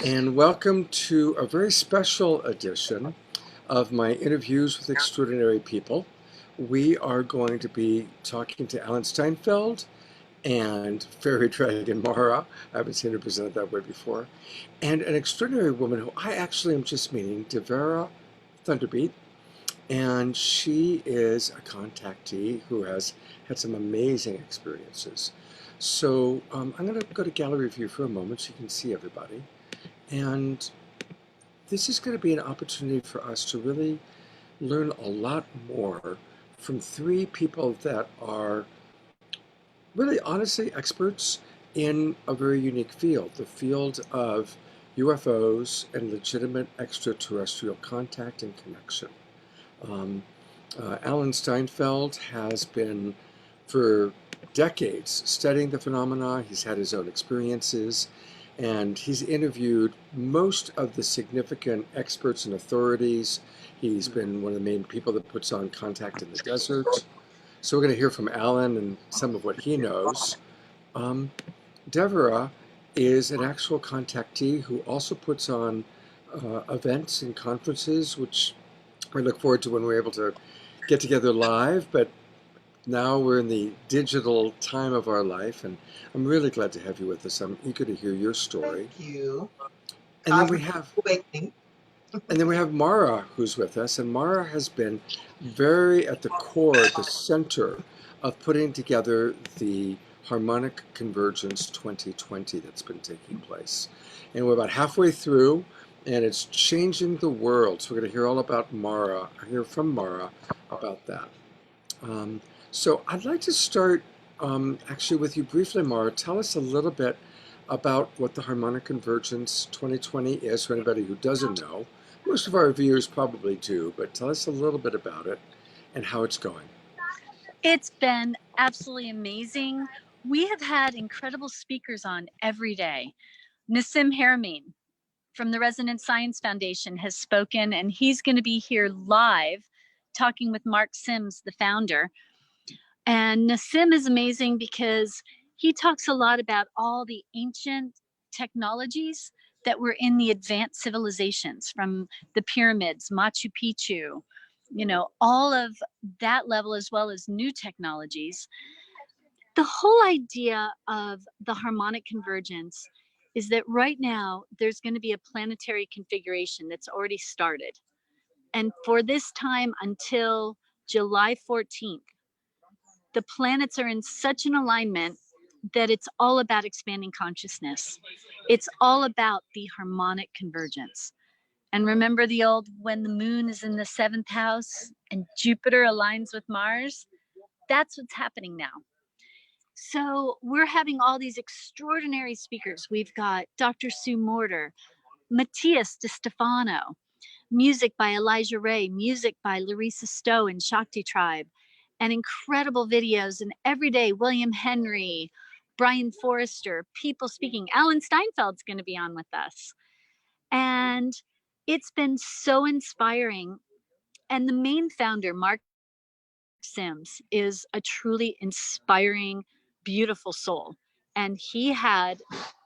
and welcome to a very special edition of my interviews with extraordinary people. We are going to be talking to Alan Steinfeld and Fairy Dragon Mara. I haven't seen her presented that way before. And an extraordinary woman who I actually am just meeting, Devera Thunderbeat. And she is a contactee who has had some amazing experiences. So I'm going to go to gallery view for a moment so you can see everybody. And this is going to be an opportunity for us to really learn a lot more from three people that are really honestly experts in a very unique field, the field of UFOs and legitimate extraterrestrial contact and connection. Um, Alan Steinfeld has been for decades studying the phenomena. He's had his own experiences, and he's interviewed most of the significant experts and authorities. He's been one of the main people that puts on Contact in the Desert. So we're going to hear from Alan and some of what he knows. Um, Devera is an actual contactee who also puts on events and conferences, which we look forward to when we're able to get together live. But now we're in the digital time of our life, and I'm really glad to have you with us. I'm eager to hear your story. Thank you. And then we have Awakening. Mara, who's with us, and Mara has been very at the core, at the center of putting together the Harmonic Convergence 2020 that's been taking place. And we're about halfway through, and it's changing the world. So we're going to hear all about Mara, hear from Mara about that. So I'd like to start actually with you briefly, Mara. Tell us a little bit about what the Harmonic Convergence 2020 is for anybody who doesn't know. Most of our viewers probably do, but tell us a little bit about it and how it's going. It's been absolutely amazing. We have had incredible speakers on every day. Nassim Haramein from the Resonance Science Foundation has spoken, and he's going to be here live talking with Mark Sims, the founder. And Nassim is amazing because he talks a lot about all the ancient technologies that were in the advanced civilizations, from the pyramids, Machu Picchu, all of that level, as well as new technologies. The whole idea of the harmonic convergence is that right now there's going to be a planetary configuration that's already started. And for this time until July 14th, the planets are in such an alignment that it's all about expanding consciousness. It's all about the harmonic convergence. And remember the old, when the moon is in the 7th house and Jupiter aligns with Mars? That's what's happening now. So we're having all these extraordinary speakers. We've got Dr. Sue Morter, Matthias DiStefano, music by Elijah Ray, music by Larissa Stowe and Shakti Tribe, and incredible videos. And every day, William Henry, Brian Forrester, people speaking. Alan Steinfeld's going to be on with us. And it's been so inspiring. And the main founder, Mark Sims, is a truly inspiring, beautiful soul. And he had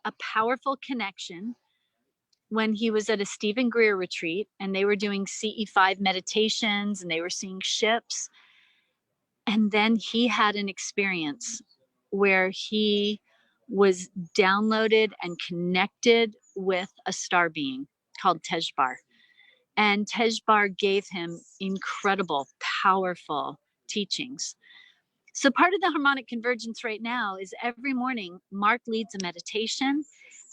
a powerful connection when he was at a Stephen Greer retreat, and they were doing CE5 meditations and they were seeing ships. And then he had an experience where he was downloaded and connected with a star being called Tejbar. And Tejbar gave him incredible, powerful teachings. So part of the harmonic convergence right now is every morning, Mark leads a meditation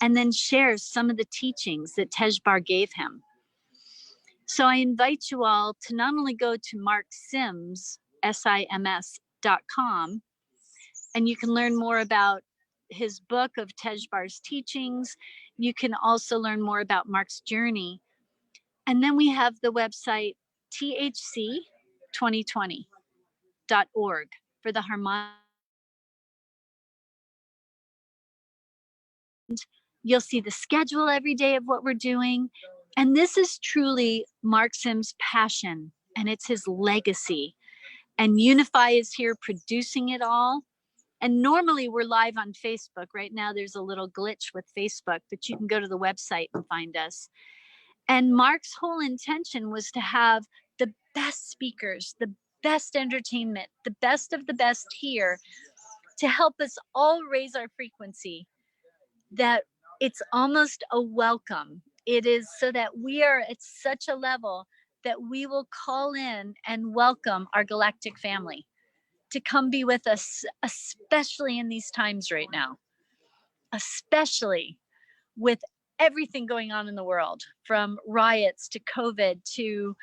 and then shares some of the teachings that Tejbar gave him. So I invite you all to not only go to Mark Sims, SIMS.com, and you can learn more about his book of Tejbar's teachings. You can also learn more about Mark's journey. And then we have the website thc2020.org for the harmonic. You'll see the schedule every day of what we're doing. And this is truly Mark Sims' passion, and it's his legacy. And Unify is here producing it all. And normally we're live on Facebook. Right now there's a little glitch with Facebook, but you can go to the website and find us. And Mark's whole intention was to have the best speakers, the best entertainment, the best of the best here to help us all raise our frequency, that it's almost a welcome. It is so that we are at such a level that we will call in and welcome our galactic family to come be with us, especially in these times right now, especially with everything going on in the world, from riots to COVID to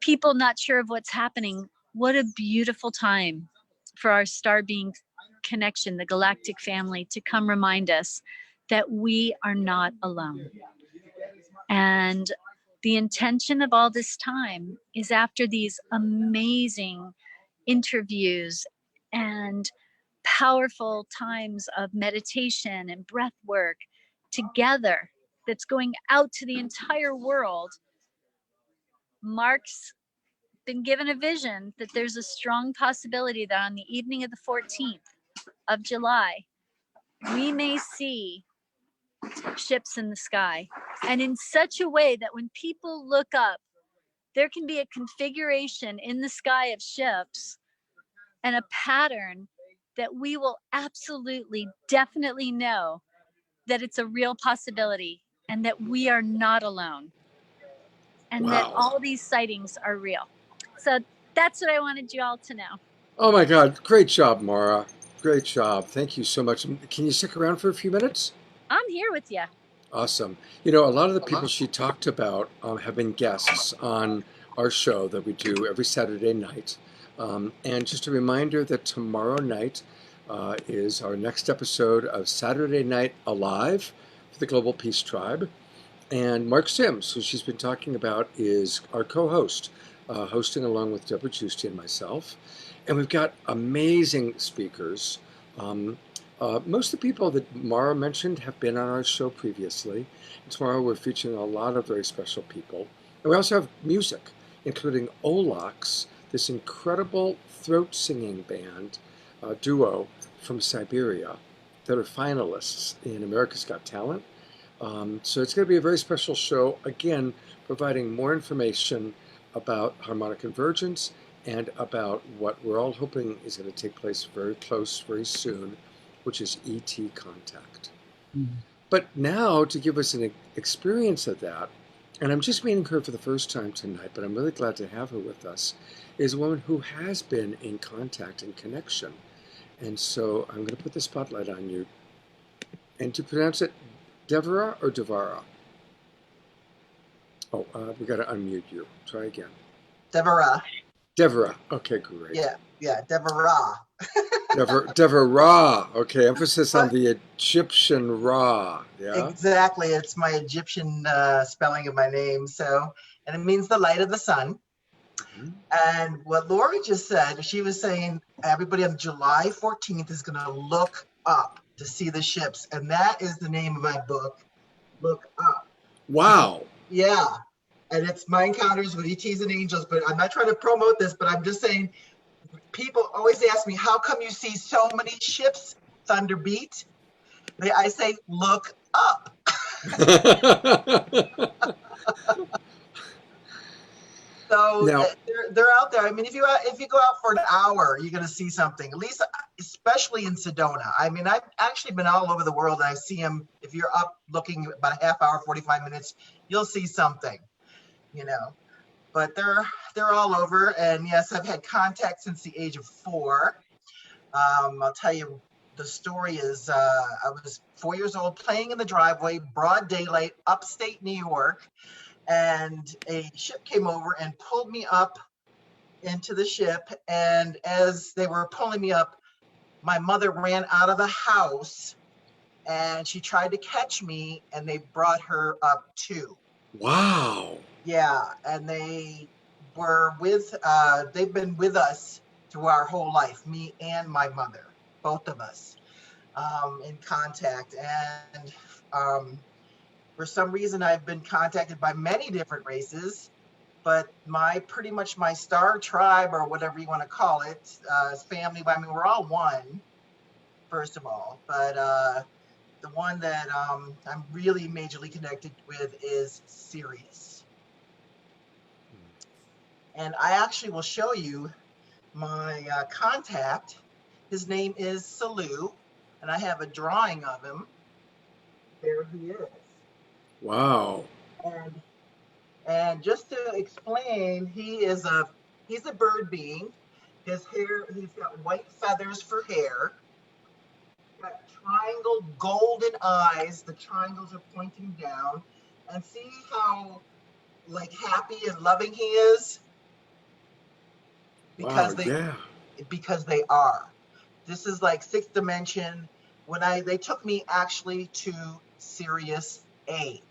people not sure of what's happening. What a beautiful time for our star being connection, the galactic family, to come remind us that we are not alone. And the intention of all this time is, after these amazing interviews and powerful times of meditation and breath work together, that's going out to the entire world, Mark's been given a vision that there's a strong possibility that on the evening of the 14th of July, we may see ships in the sky, and in such a way that when people look up, there can be a configuration in the sky of ships and a pattern that we will absolutely, definitely know that it's a real possibility and that we are not alone, and that Wow. all these sightings are real. So that's what I wanted you all to know. Oh my God. Great job, Mara. Great job. Thank you so much. Can you stick around for a few minutes? I'm here with you. Awesome. You know, a lot of the people she talked about have been guests on our show that we do every Saturday night. And just a reminder that tomorrow night is our next episode of Saturday Night Alive for the Global Peace Tribe. And Mark Sims, who she's been talking about, is our co-host, hosting along with Deborah Giusti and myself. And we've got amazing speakers. Most of the people that Mara mentioned have been on our show previously. And tomorrow we're featuring a lot of very special people. And we also have music, including Olax, this incredible throat singing band duo from Siberia that are finalists in America's Got Talent. So it's going to be a very special show, again, providing more information about harmonic convergence and about what we're all hoping is going to take place very close, very soon, which is ET contact. Mm-hmm. But now, to give us an experience of that, and I'm just meeting her for the first time tonight, but I'm really glad to have her with us, is a woman who has been in contact and connection. And so I'm going to put the spotlight on you. And to pronounce it, Devara or Devara? Oh, we got to unmute you. Try again. Devara. Devara. Okay, great. Yeah, Devara. Devara. Okay, emphasis on the Egyptian Ra. Yeah. Exactly. It's my Egyptian spelling of my name. So, and it means the light of the sun. Mm-hmm. And what Lori just said, she was saying everybody on July 14th is going to look up to see the ships, and that is the name of my book, Look Up. Wow. Yeah, and it's my encounters with ETs and angels, but I'm not trying to promote this, but I'm just saying, people always ask me, how come you see so many ships, Thunderbeat? I say, look up. So now, they're out there. I mean, if you go out for an hour, you're going to see something, at least, especially in Sedona. I mean, I've actually been all over the world, and I see them. If you're up looking about a half hour, 45 minutes, you'll see something, you know. But they're all over. And yes, I've had contact since the age of 4. I'll tell you, the story is I was 4 years old, playing in the driveway, broad daylight, upstate New York. And a ship came over and pulled me up into the ship. And as they were pulling me up, my mother ran out of the house and she tried to catch me, and they brought her up too. Wow. Yeah. And they were they've been with us through our whole life, me and my mother, both of us, in contact. And, for some reason, I've been contacted by many different races, but pretty much my star tribe, or whatever you want to call it, family, I mean, we're all one. first of all. But the one that I'm really majorly connected with is Sirius. And I actually will show you my contact. His name is Salu, and I have a drawing of him. There he is. Wow. And just to explain, he's a bird being. His hair, he's got white feathers for hair. Got triangle golden eyes. The triangles are pointing down. And see how like happy and loving he is? Because wow, because they are. This is like sixth dimension. When they took me actually to Sirius A.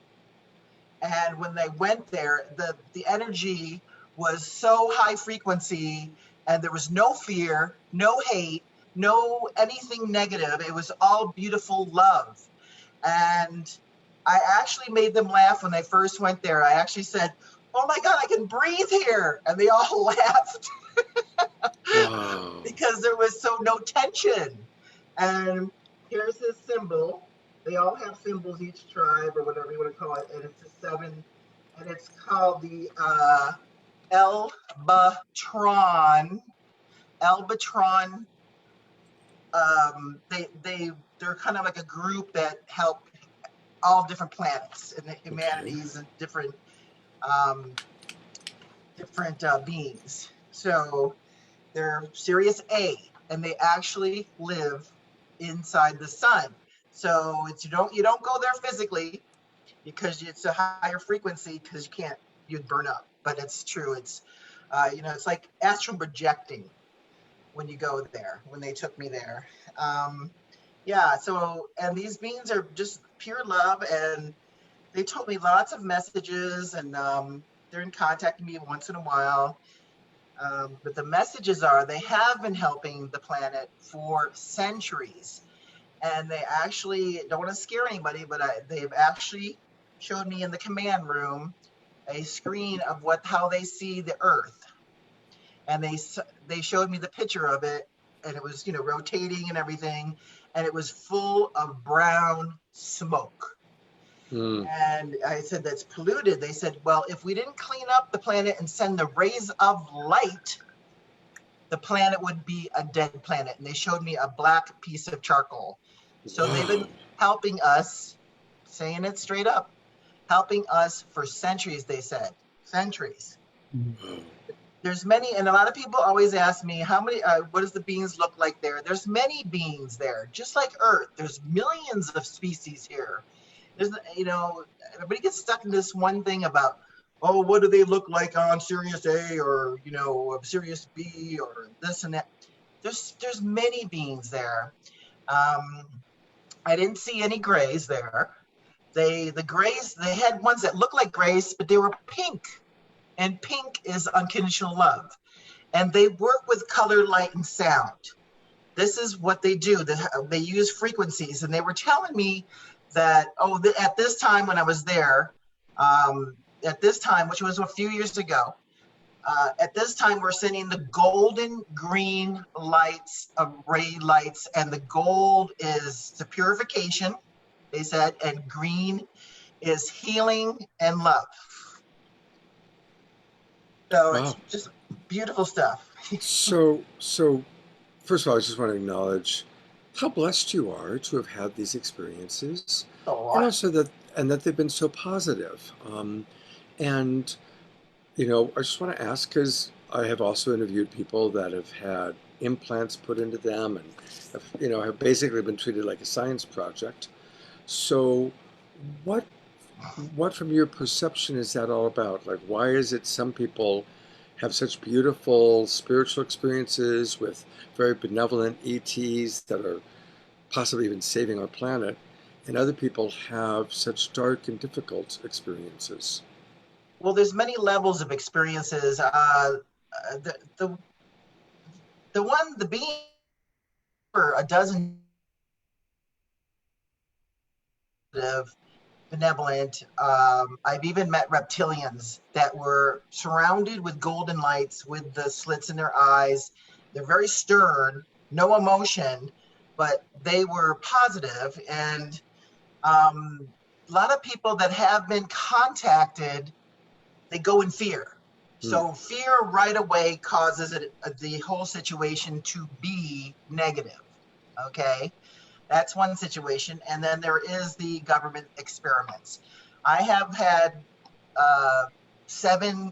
And when they went there, the energy was so high frequency, and there was no fear, no hate, no anything negative. It was all beautiful love. And I actually made them laugh when they first went there. I actually said, "Oh my God, I can breathe here." And they all laughed. wow. Because there was no tension. And here's his symbol. They all have symbols, each tribe or whatever you want to call it, and it's a 7, and it's called the Elbatron. Elbatron. They're kind of like a group that help all different planets and the humanities and different beings. So they're Sirius A, and they actually live inside the sun. So you don't go there physically because it's a higher frequency, because you'd burn up. But it's true. It's it's like astral projecting when you go there. When they took me there, So and these beings are just pure love, and they told me lots of messages, and they're in contact with me once in a while. But the messages are they have been helping the planet for centuries. And they actually, don't want to scare anybody, but they've actually showed me in the command room a screen of how they see the Earth. And they showed me the picture of it, and it was, rotating and everything. And it was full of brown smoke. And I said, that's polluted. They said, well, if we didn't clean up the planet and send the rays of light, the planet would be a dead planet. And they showed me a black piece of charcoal. So they've been helping us, saying it straight up, helping us for centuries, they said. Centuries. There's many, and a lot of people always ask me, how many, what does the beings look like there? There's many beings there, just like Earth. There's millions of species here. There's, everybody gets stuck in this one thing about, oh, what do they look like on Sirius A or, Sirius B or this and that. There's many beings there. I didn't see any grays there. The grays, they had ones that looked like grays, but they were pink. And pink is unconditional love. And they work with color, light, and sound. This is what they do. They use frequencies. And they were telling me that, at this time when I was there, at this time, which was a few years ago, at this time, we're sending the golden green lights, ray lights, and the gold is the purification, they said, and green is healing and love. So It's just beautiful stuff. So first of all, I just want to acknowledge how blessed you are to have had these experiences, and also that they've been so positive. And I just want to ask, because I have also interviewed people that have had implants put into them and have basically been treated like a science project. So what from your perception is that all about? Like, why is it some people have such beautiful spiritual experiences with very benevolent ETs that are possibly even saving our planet, and other people have such dark and difficult experiences? Well, there's many levels of experiences. The being for a dozen of benevolent. I've even met reptilians that were surrounded with golden lights with the slits in their eyes. They're very stern, no emotion, but they were positive, and a lot of people that have been contacted, they go in fear. So fear right away causes the whole situation to be negative. Okay, that's one situation. And then there is the government experiments. I have had 7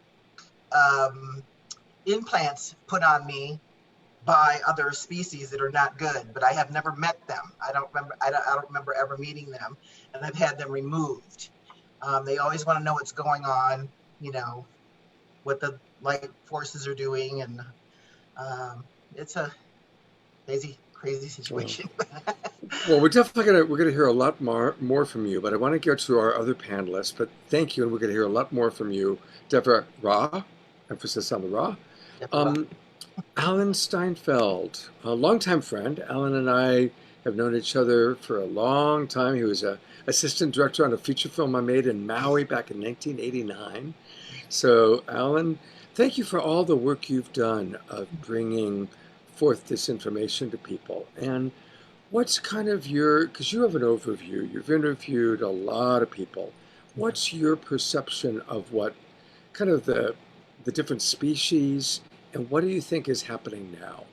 implants put on me by other species that are not good, but I have never met them. I don't remember ever meeting them, and I've had them removed. They always want to know what's going on, you know, what the light forces are doing, and it's a crazy situation. Well, we're gonna hear a lot more from you, but I want to get to our other panelists. But thank you, and we're gonna hear a lot more from you, Deborah Ra, emphasis on the Ra. Alan Steinfeld, a longtime friend. Alan and I have known each other for a long time. He was an assistant director on a feature film I made in Maui back in 1989. So, Alan, thank you for all the work you've done of bringing forth this information to people. And what's kind of because you have an overview, you've interviewed a lot of people. What's your perception of what kind of the different species, and what do you think is happening now?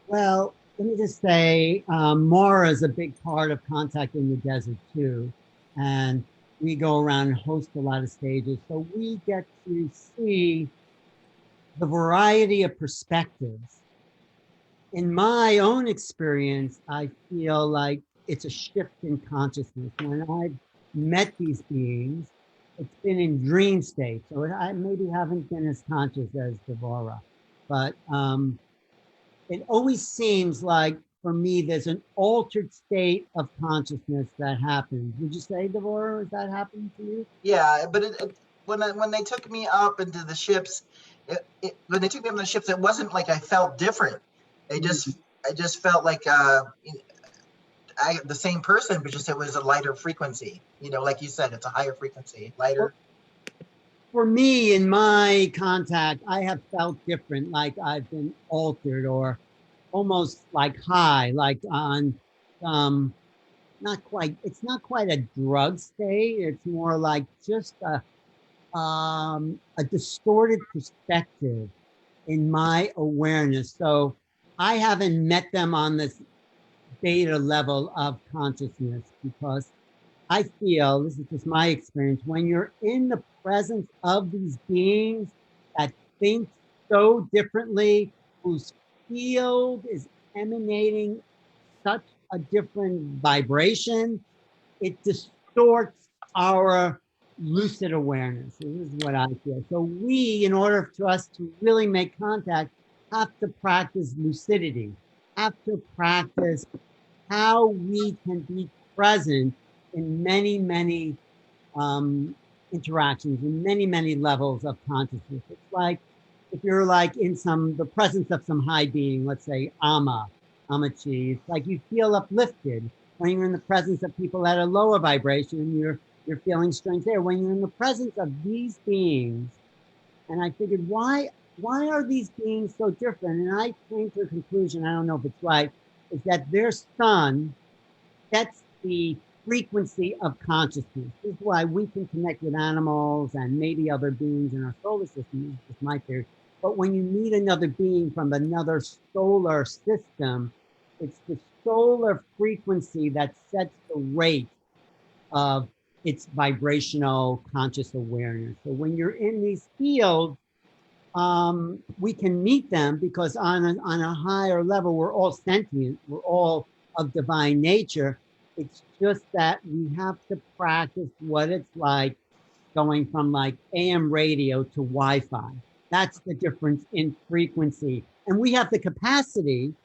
Well, let me just say, Mara is a big part of Contact in the Desert too. And we go around and host a lot of stages. So we get to see the variety of perspectives. In my own experience, I feel like it's a shift in consciousness. When I've met these beings, it's been in dream state. So I maybe haven't been as conscious as Devora, but it always seems like for me, there's an altered state of consciousness that happens. Would you say, Devora, has that happened to you? Yeah, but when they took me up into the ships, when they took me up into the ships, it wasn't like I felt different. I just felt like the same person, but just it was a lighter frequency. You know, like you said, it's a higher frequency, lighter. For me, in my contact, I have felt different, like I've been altered or almost like high, like on it's not quite a drug state. It's more like just a distorted perspective in my awareness. So I haven't met them on this beta level of consciousness because I feel, this is just my experience, when you're in the presence of these beings that think so differently, whose field is emanating such a different vibration, it distorts our lucid awareness. This is what I feel. So we, in order for us to really make contact, have to practice lucidity, have to practice how we can be present in many, many interactions, in many, many levels of consciousness. It's like if you're like in the presence of some high being, let's say Amachi, it's like you feel uplifted. When you're in the presence of people at a lower vibration, you're feeling strange there. When you're in the presence of these beings, and I figured, why are these beings so different? And I came to a conclusion, I don't know if it's right, is that their sun sets the frequency of consciousness. This is why we can connect with animals and maybe other beings in our solar system. This is my theory. But when you meet another being from another solar system, it's the solar frequency that sets the rate of its vibrational conscious awareness. So when you're in these fields, we can meet them because on a higher level, we're all sentient, we're all of divine nature. It's just that we have to practice what it's like going from like AM radio to Wi-Fi. That's the difference in frequency. And we have the capacity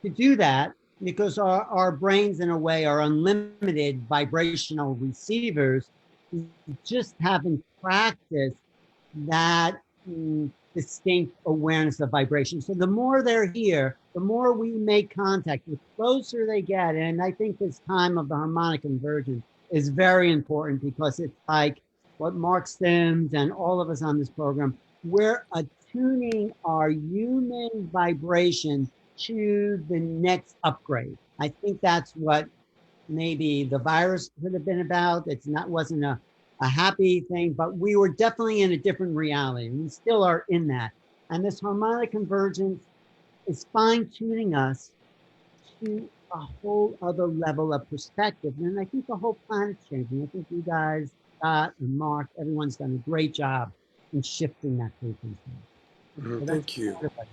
to do that because our brains, in a way, are unlimited vibrational receivers. We just haven't practiced that distinct awareness of vibration. So the more they're here, the more we make contact, the closer they get. And I think this time of the harmonic convergence is very important because it's like what Mark Sims and all of us on this program, we're attuning our human vibration to the next upgrade. I think that's what maybe the virus could have been about. Wasn't a happy thing, but we were definitely in a different reality. We still are in that. And this harmonic convergence is fine tuning us to a whole other level of perspective. And I think the whole planet's changing. I think you guys, Scott and Mark, everyone's done a great job in shifting that frequency. So Thank you. everybody.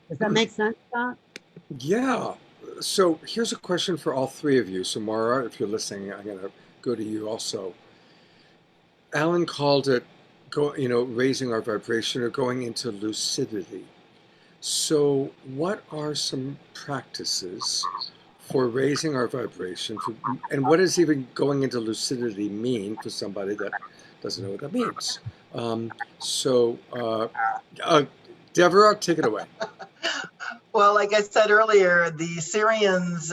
Does that make sense, Scott? Yeah. So here's a question for all three of you. So Mara, if you're listening, I'm going to go to you also. Alan called it, raising our vibration or going into lucidity. So what are some practices for raising our vibration? And what does even going into lucidity mean for somebody that doesn't know what that means? Deborah, take it away. Well, like I said earlier, the Syrians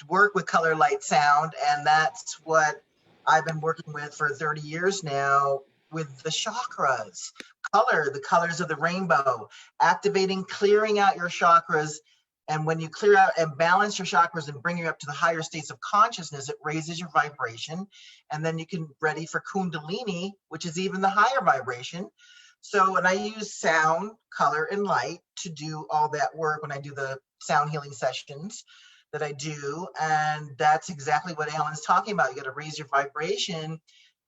work with color, light, sound, and that's what I've been working with for 30 years now with the chakras. Color, the colors of the rainbow, activating, clearing out your chakras. And when you clear out and balance your chakras and bring you up to the higher states of consciousness, it raises your vibration. And then you can ready for Kundalini, which is even the higher vibration. So, and I use sound, color, and light to do all that work when I do the sound healing sessions that I do. And that's exactly what Alan's talking about. You got to raise your vibration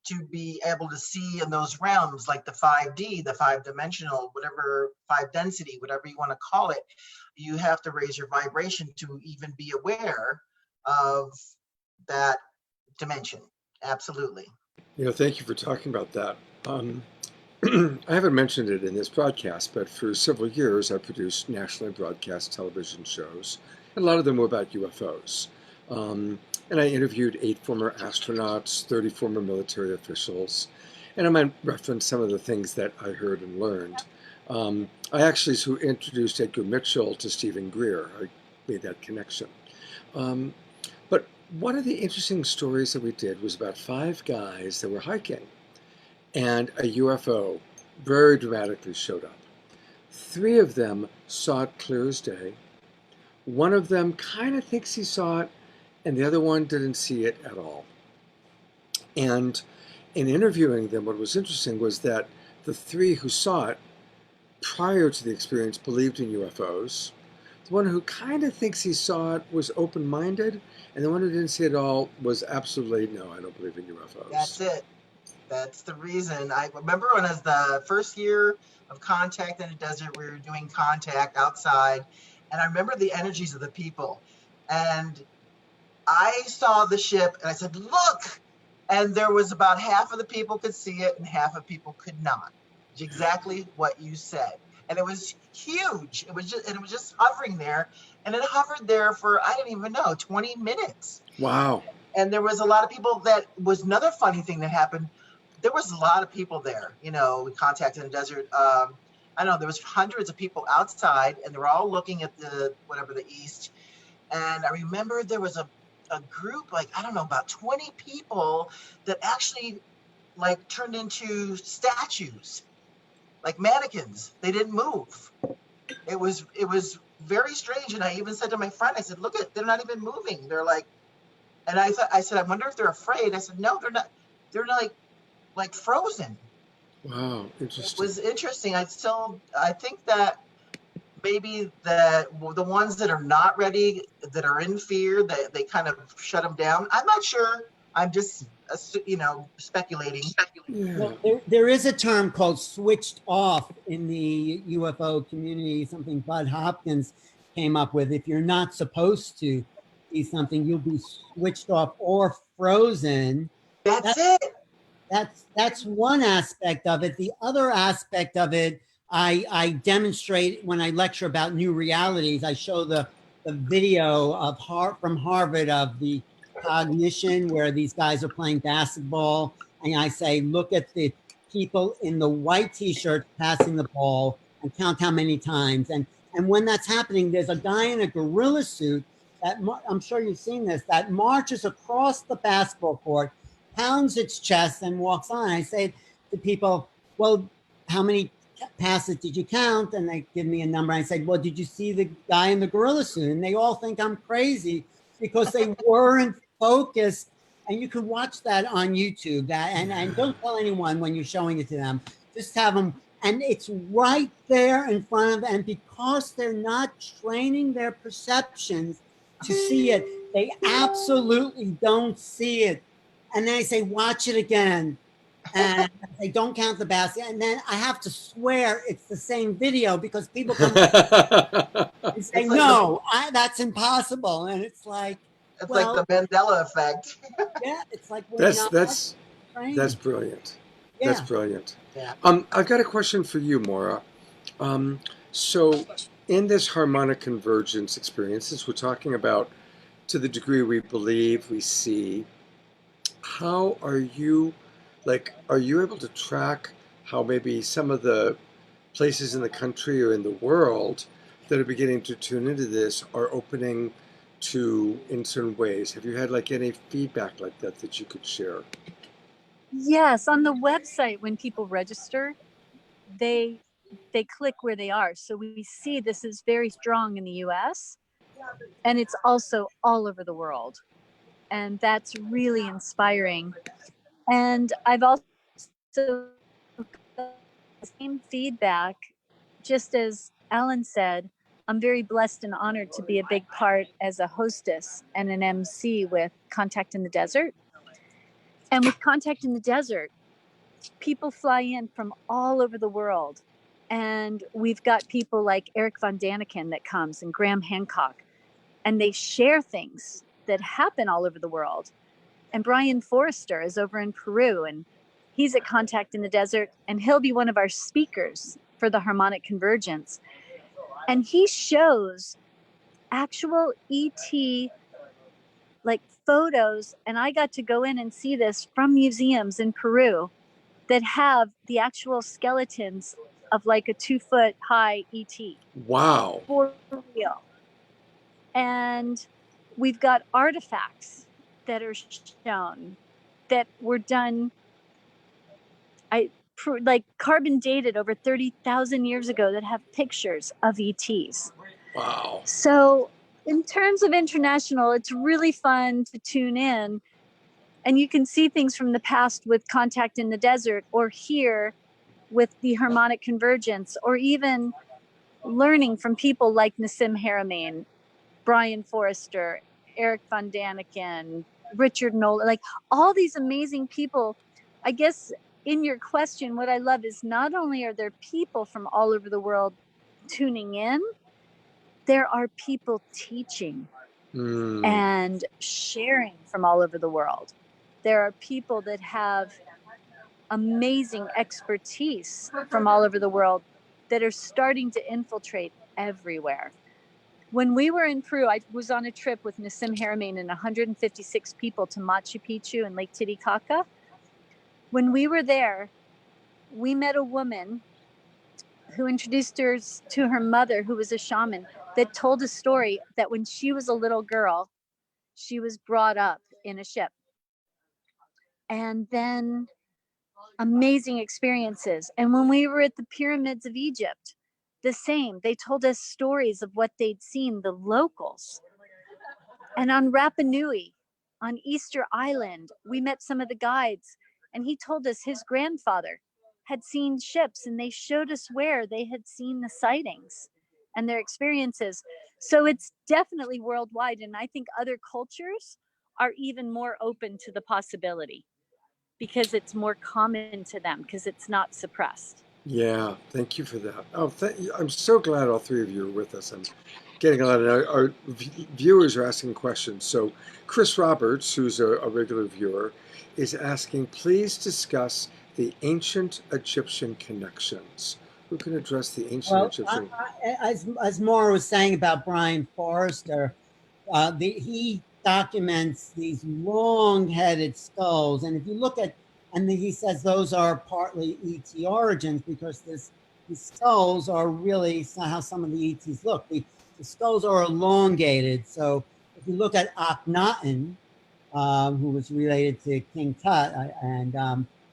to be able to see in those realms, like the 5D, the 5-dimensional, whatever, 5 density, whatever you want to call it. You have to raise your vibration to even be aware of that dimension. Absolutely. Thank you for talking about that. I haven't mentioned it in this broadcast, but for several years I produced nationally broadcast television shows. And a lot of them were about UFOs. And I interviewed 8 former astronauts, 30 former military officials. And I might reference some of the things that I heard and learned. I actually introduced Edgar Mitchell to Stephen Greer. I made that connection. But one of the interesting stories that we did was about 5 guys that were hiking. And a UFO very dramatically showed up. 3 of them saw it clear as day. One of them kind of thinks he saw it, and the other one didn't see it at all. And in interviewing them, what was interesting was that the 3 who saw it prior to the experience believed in UFOs. The one who kind of thinks he saw it was open-minded, and the one who didn't see it at all was absolutely, no, I don't believe in UFOs. That's it. That's the reason. I remember when it was the first year of Contact in the Desert, we were doing contact outside, and I remember the energies of the people. And I saw the ship, and I said, look! And there was about half of the people could see it, and half of people could not. It's exactly what you said. And it was huge. It was just hovering there, and it hovered there for, I didn't even know, 20 minutes. Wow. And there was a lot of people. That was another funny thing that happened. There was a lot of people there. We contacted in the desert. I don't know, there was hundreds of people outside, and they were all looking at the east. And I remember there was a group, like, I don't know, about 20 people that actually like turned into statues, like mannequins. They didn't move. It was very strange. And I even said to my friend, I said, look, they're not even moving. They're like, and I said, I wonder if they're afraid. I said, no, they're not. They're like frozen. Wow, interesting. It was interesting. I think that maybe the ones that are not ready, that are in fear, that they kind of shut them down. I'm not sure. I'm just speculating. Yeah. Well, there is a term called switched off in the UFO community, something Bud Hopkins came up with. If you're not supposed to see something, you'll be switched off or frozen. That's it. That's one aspect of it. The other aspect of it, I demonstrate when I lecture about new realities. I show the video of from Harvard of the cognition, where these guys are playing basketball, and I say, look at the people in the white t-shirts passing the ball and count how many times. And when that's happening, there's a guy in a gorilla suit that, I'm sure you've seen this, that marches across the basketball court, pounds its chest, and walks on. I say to people, well, how many passes did you count? And they give me a number. I said, well, did you see the guy in the gorilla suit? And they all think I'm crazy because they weren't focused. And you can watch that on YouTube. And don't tell anyone when you're showing it to them. Just have them, and it's right there in front of them. And because they're not training their perceptions to see it, they absolutely don't see it. And then I say, watch it again. And they don't count the basket. And then I have to swear it's the same video because people come and say, It's like no, that's impossible. And it's like, It's well, like the Mandela effect. yeah, it's like we're that's trained. brilliant. Yeah. That's brilliant. Yeah. I've got a question for you, Maura. So in this harmonic convergence experiences, we're talking about to the degree we believe we see, how are you able to track how maybe some of the places in the country or in the world that are beginning to tune into this are opening to in certain ways? Have you had like any feedback like that that you could share? Yes, on the website, when people register, they click where they are. So we see this is very strong in the US, and it's also all over the world. And that's really inspiring. And I've also got the same feedback, just as Alan said. I'm very blessed and honored to be a big part as a hostess and an MC with Contact in the Desert. And with Contact in the Desert, people fly in from all over the world. And we've got people like Eric Von Daniken that comes, and Graham Hancock, and they share things that happen all over the world. And Brian Forrester is over in Peru, and he's at Contact in the Desert, and he'll be one of our speakers for the Harmonic Convergence. And he shows actual ET like photos, and I got to go in and see this from museums in Peru that have the actual skeletons of like a 2-foot high ET. Wow. For real. And we've got artifacts that are shown that were done, like carbon dated over 30,000 years ago, that have pictures of ETs. Wow. So in terms of international, it's really fun to tune in, and you can see things from the past with Contact in the Desert, or here with the Harmonic Convergence, or even learning from people like Nassim Haramein, Brian Forrester, Eric Von Daniken, Richard Nolan, like all these amazing people. I guess in your question, what I love is not only are there people from all over the world tuning in, there are people teaching and sharing from all over the world. There are people that have amazing expertise from all over the world that are starting to infiltrate everywhere. When we were in Peru, I was on a trip with Nassim Haramein and 156 people to Machu Picchu and Lake Titicaca. When we were there, we met a woman who introduced us to her mother, who was a shaman, that told a story that when she was a little girl, she was brought up in a ship. And then amazing experiences. And when we were at the pyramids of Egypt, the same. They told us stories of what they'd seen, the locals. And on Rapa Nui, on Easter Island, we met some of the guides, and he told us his grandfather had seen ships, and they showed us where they had seen the sightings and their experiences. So it's definitely worldwide. And I think other cultures are even more open to the possibility because it's more common to them, because it's not suppressed. Yeah, thank you for that. Oh, I'm so glad all three of you are with us. I'm getting a lot of our viewers are asking questions. So Chris Roberts, who's a regular viewer, is asking, please discuss the ancient Egyptian connections. Who can address the ancient Egyptian? As Maura was saying about Brian Forrester, he documents these long-headed skulls, and if you look at, and he says those are partly ET origins, because these skulls are really how some of the ETs look. The skulls are elongated. So if you look at Akhenaten, who was related to King Tut and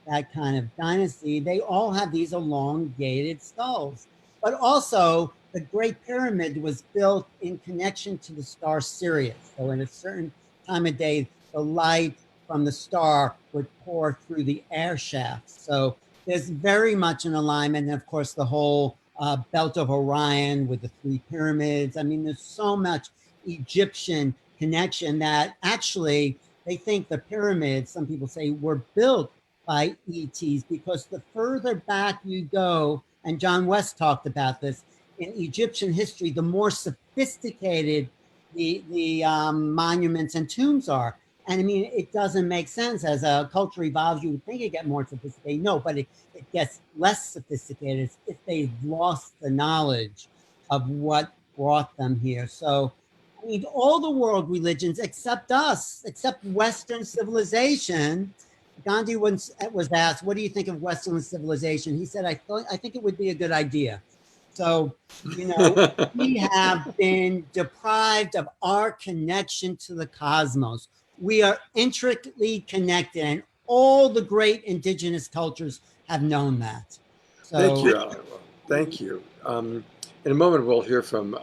that kind of dynasty, they all have these elongated skulls. But also the Great Pyramid was built in connection to the star Sirius. So in a certain time of day, the light from the star would pour through the air shafts. So there's very much an alignment. And of course, the whole belt of Orion with the three pyramids. I mean, there's so much Egyptian connection that actually they think the pyramids, some people say, were built by ETs because the further back you go, and John West talked about this, in Egyptian history, the more sophisticated the monuments and tombs are. And I mean, it doesn't make sense. As a culture evolves, you would think it get more sophisticated. No, but it gets less sophisticated if they've lost the knowledge of what brought them here. So, I mean, all the world religions except us, except Western civilization. Gandhi once was asked, "What do you think of Western civilization?" He said, I think it would be a good idea." So, you know, we have been deprived of our connection to the cosmos. We are intricately connected, and all the great indigenous cultures have known that. So, Thank you, Alan. Well, thank you. In a moment, we'll hear from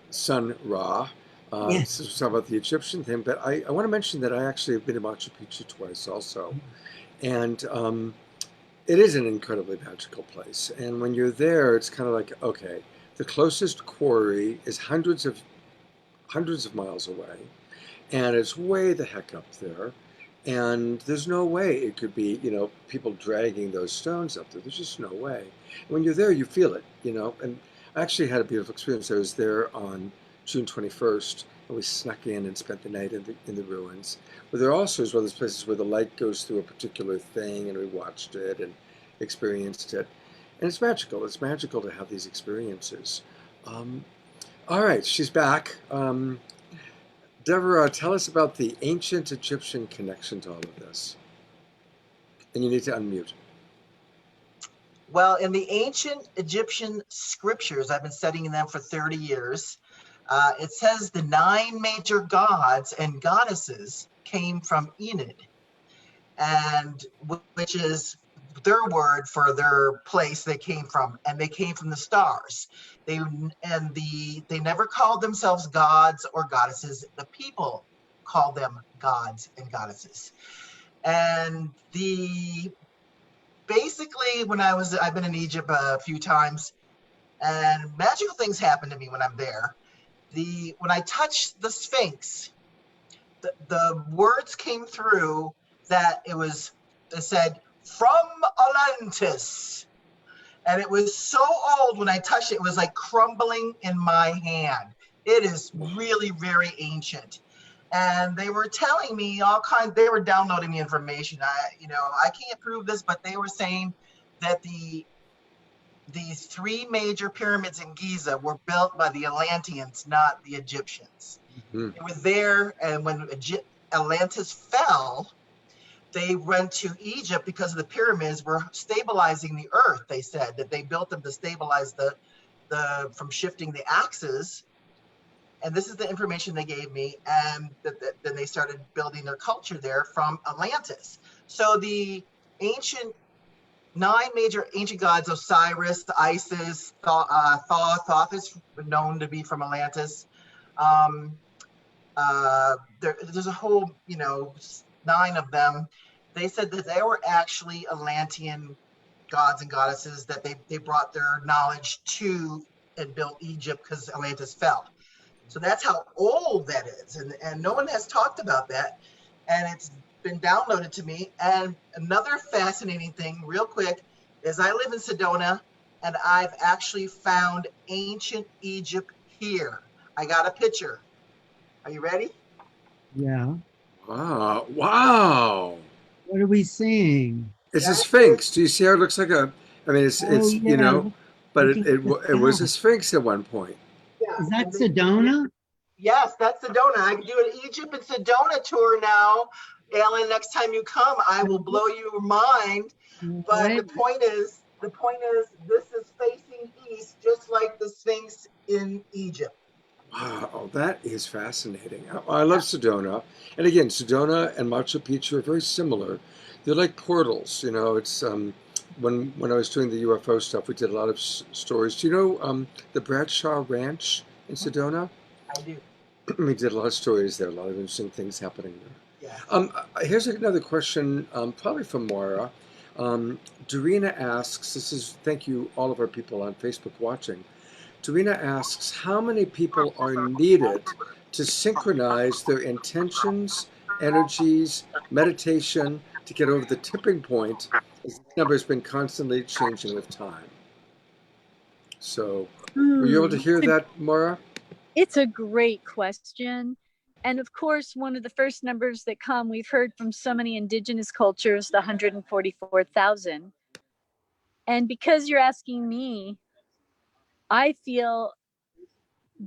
Sun Ra. Yes. To talk about the Egyptian thing, but I want to mention that I actually have been to Machu Picchu twice also. And it is an incredibly magical place. And when you're there, it's kind of like, okay, the closest quarry is hundreds of miles away, and it's way the heck up there. And there's no way it could be, people dragging those stones up there. There's just no way. When you're there, you feel it, And I actually had a beautiful experience. I was there on June 21st, and we snuck in and spent the night in the ruins. But there also is one of those places where the light goes through a particular thing, and we watched it and experienced it. And it's magical. It's magical to have these experiences. All right, she's back. Deborah, tell us about the ancient Egyptian connection to all of this. And you need to unmute. Well, in the ancient Egyptian scriptures, I've been studying them for 30 years. It says the 9 major gods and goddesses came from Enid, and which is their word for their place they came from, and they came from the stars. They never called themselves gods or goddesses. The people called them gods and goddesses. And basically when I've been in Egypt a few times, and magical things happen to me when I'm there. When I touched the Sphinx, the words came through that it said, "From Atlantis." And it was so old when I touched it, it was like crumbling in my hand. It is really very ancient. And they were telling me they were downloading me information. I can't prove this, but they were saying that these 3 major pyramids in Giza were built by the Atlanteans, not the Egyptians. Mm-hmm. They were there, and when Atlantis fell, they went to Egypt because the pyramids were stabilizing the earth. They said that they built them to stabilize from shifting the axis. And this is the information they gave me. And then they started building their culture there from Atlantis. So the 9 major ancient gods, Osiris, Isis, Thoth is known to be from Atlantis. There's a whole, 9 of them. They said that they were actually Atlantean gods and goddesses, that they brought their knowledge to and built Egypt because Atlantis fell. So that's how old that is. And no one has talked about that. And it's been downloaded to me. And another fascinating thing, real quick, is I live in Sedona, and I've actually found ancient Egypt here. I got a picture. Are you ready? Yeah. Wow. What are we seeing? It's a Sphinx. Do you see how it looks like it's but it was a Sphinx at one point. Yeah. Is that Sedona? Yes, that's Sedona. I can do an Egypt and Sedona tour now. Alan, next time you come, I will blow your mind. But the point is, this is facing east, just like the Sphinx in Egypt. Wow, that is fascinating. I love Sedona. And again, Sedona and Machu Picchu are very similar. They're like portals, it's when I was doing the UFO stuff, we did a lot of stories. Do you know the Bradshaw Ranch in Sedona? I do. We did a lot of stories there, a lot of interesting things happening there. Yeah. Here's another question, probably from Moira. Dorina asks, thank you all of our people on Facebook watching. Dorina asks, how many people are needed to synchronize their intentions, energies, meditation to get over the tipping point? This number has been constantly changing with time. So, were you able to hear that, Moira? It's a great question. And of course, one of the first numbers that come, we've heard from so many indigenous cultures, the 144,000. And because you're asking me, I feel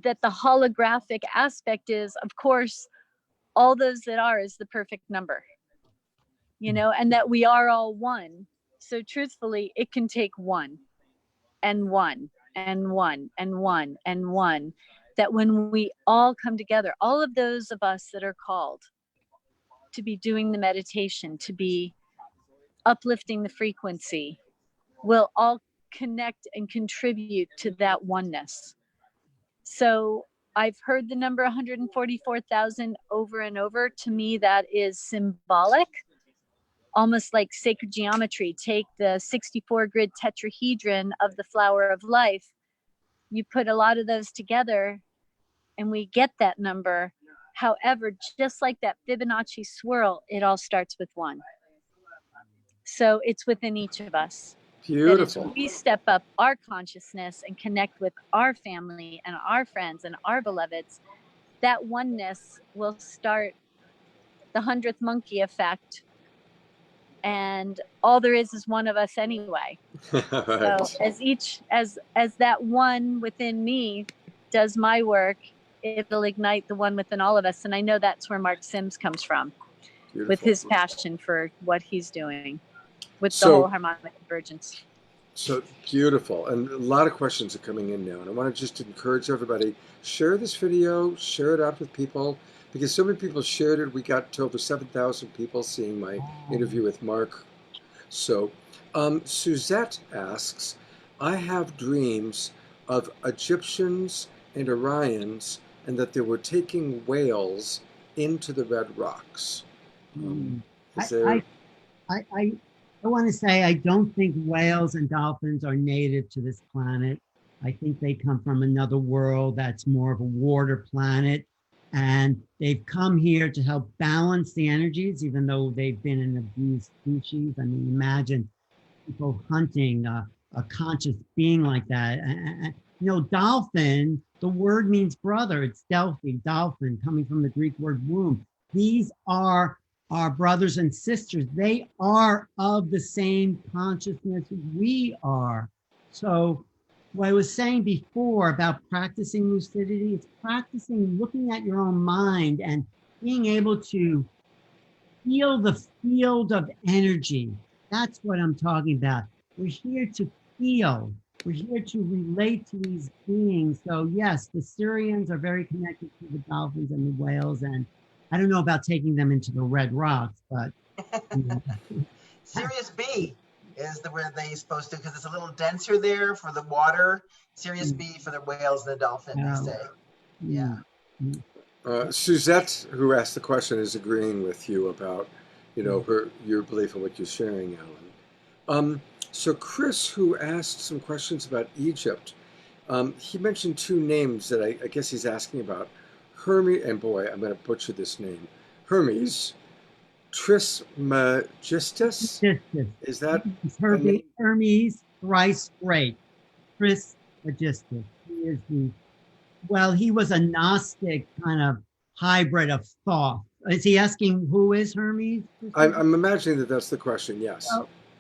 that the holographic aspect is, of course, all those that are is the perfect number, and that we are all one. So truthfully, it can take one and one and one and one and one, that when we all come together, all of those of us that are called to be doing the meditation, to be uplifting the frequency, will all connect and contribute to that oneness. So I've heard the number 144,000 over and over. To me, that is symbolic, almost like sacred geometry. Take the 64 grid tetrahedron of the flower of life. You put a lot of those together and we get that number. However, just like that Fibonacci swirl, it all starts with one. So it's within each of us. Beautiful. That as we step up our consciousness and connect with our family and our friends and our beloveds, that oneness will start the 100th monkey effect. And all there is one of us anyway. Right. So as that one within me does my work, it'll ignite the one within all of us. And I know that's where Mark Sims comes from. Beautiful. With his passion for what he's doing with the whole harmonic convergence. So beautiful. And a lot of questions are coming in now. And I want to just encourage everybody, share this video, share it out with people, because so many people shared it. We got to over 7,000 people seeing my interview with Mark. So Suzette asks, I have dreams of Egyptians and Orions and that they were taking whales into the Red Rocks. I want to say I don't think whales and dolphins are native to this planet. I think they come from another world that's more of a water planet. And they've come here to help balance the energies, even though they've been an abused species. I mean, imagine people hunting a conscious being like that. Dolphin, the word means brother. It's Delphi, dolphin, coming from the Greek word womb. These are our brothers and sisters. They are of the same consciousness we are. So what I was saying before about practicing lucidity, it's practicing looking at your own mind and being able to feel the field of energy. That's what I'm talking about. We're here to feel. We're here to relate to these beings. So yes, the Syrians are very connected to the dolphins and the whales, and I don't know about taking them into the Red Rocks, but Sirius B is where they're supposed to, because it's a little denser there for the water. Sirius B for the whales and the dolphin, they say. Yeah. Suzette, who asked the question, is agreeing with you about, your belief in what you're sharing, Alan. So Chris, who asked some questions about Egypt, he mentioned two names that I guess he's asking about. Hermes, and boy, I'm going to butcher this name. Hermes Trismegistus. Is that Hermes thrice great? Trismegistus. He was a Gnostic kind of hybrid of thought. Is he asking who is Hermes? I'm imagining that that's the question. Yes.